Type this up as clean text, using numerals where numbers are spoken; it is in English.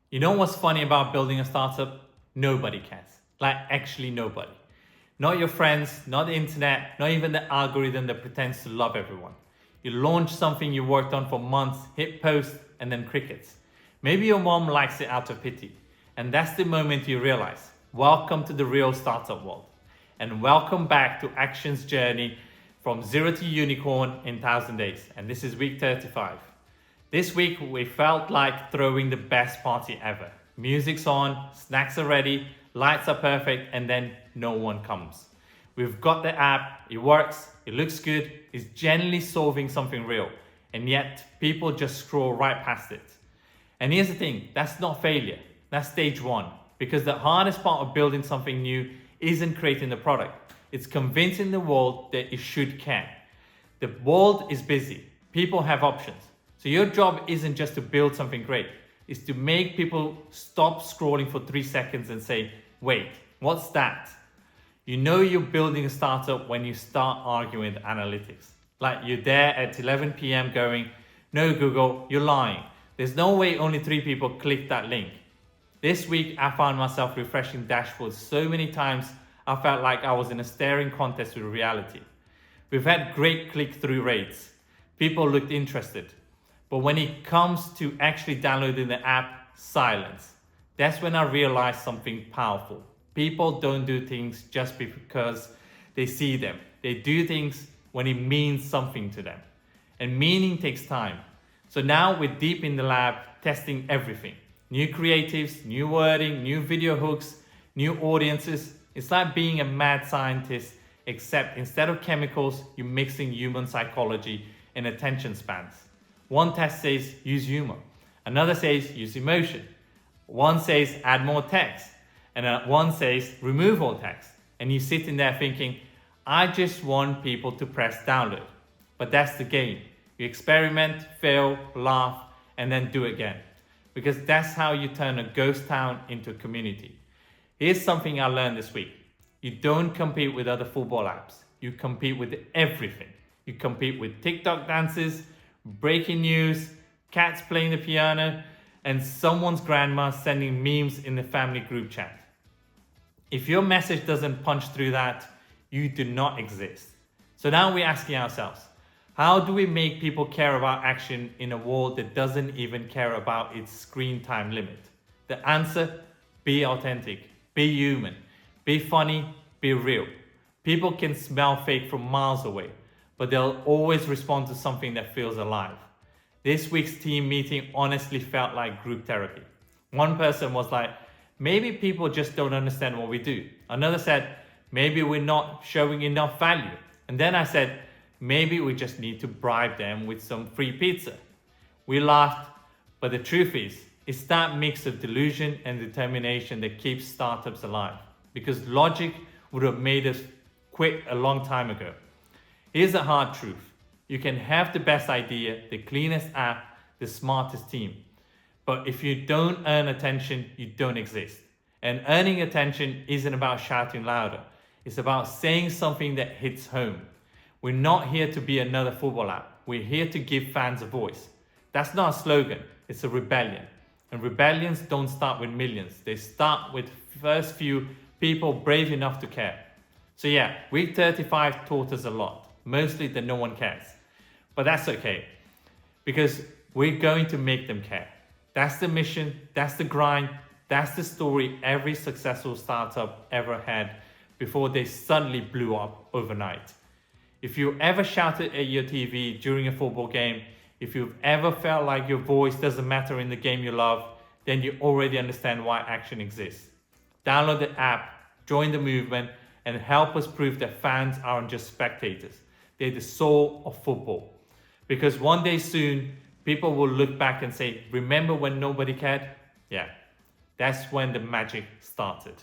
You know what's funny about building a startup? Nobody cares. Like actually nobody. Not your friends, not the internet, not even the algorithm that pretends to love everyone. You launch something you worked on for months, hit post, and then crickets. Maybe your mom likes it out of pity. And that's the moment you realize, welcome to the real startup world. And welcome back to Action's journey from zero to unicorn in 1,000 days. And this is week 35. This week, we felt like throwing the best party ever. Music's on, snacks are ready, lights are perfect, and then no one comes. We've got the app, it works, it looks good, it's generally solving something real, and yet people just scroll right past it. And here's the thing, that's not failure, that's stage one, because the hardest part of building something new isn't creating the product, it's convincing the world that it should care. The world is busy, people have options. So your job isn't just to build something great, it's to make people stop scrolling for 3 seconds and say, wait, what's that? You know you're building a startup when you start arguing with analytics. Like you're there at 11 p.m. going, no Google, you're lying. There's no way only 3 people clicked that link. This week I found myself refreshing dashboards so many times I felt like I was in a staring contest with reality. We've had great click-through rates. People looked interested. But when it comes to actually downloading the app, silence. That's when I realized something powerful. People don't do things just because they see them. They do things when it means something to them. And meaning takes time. So now we're deep in the lab, testing everything. New creatives, new wording, new video hooks, new audiences. It's like being a mad scientist, except instead of chemicals, you're mixing human psychology and attention spans. One test says use humor, another says use emotion, one says add more text, and one says remove all text. And you're sitting there thinking, I just want people to press download. But that's the game. You experiment, fail, laugh, and then do it again. Because that's how you turn a ghost town into a community. Here's something I learned this week. You don't compete with other football apps. You compete with everything. You compete with TikTok dances, breaking news, cats playing the piano, and someone's grandma sending memes in the family group chat. If your message doesn't punch through that, you do not exist. So now we're asking ourselves, how do we make people care about action in a world that doesn't even care about its screen time limit? The answer, be authentic, be human, be funny, be real. People can smell fake from miles away, but they'll always respond to something that feels alive. This week's team meeting honestly felt like group therapy. One person was like, maybe people just don't understand what we do. Another said, maybe we're not showing enough value. And then I said, maybe we just need to bribe them with some free pizza. We laughed, but the truth is, it's that mix of delusion and determination that keeps startups alive. Because logic would have made us quit a long time ago. Here's the hard truth. You can have the best idea, the cleanest app, the smartest team. But if you don't earn attention, you don't exist. And earning attention isn't about shouting louder. It's about saying something that hits home. We're not here to be another football app. We're here to give fans a voice. That's not a slogan, it's a rebellion. And rebellions don't start with millions. They start with first few people brave enough to care. So yeah, week 35 taught us a lot, mostly that no one cares. But that's okay, because we're going to make them care. That's the mission, that's the grind, that's the story every successful startup ever had before they suddenly blew up overnight. If you ever shouted at your TV during a football game, if you've ever felt like your voice doesn't matter in the game you love, then you already understand why Action exists. Download the app, join the movement, and help us prove that fans aren't just spectators. They're the soul of football. Because one day soon, people will look back and say, remember when nobody cared? Yeah, that's when the magic started.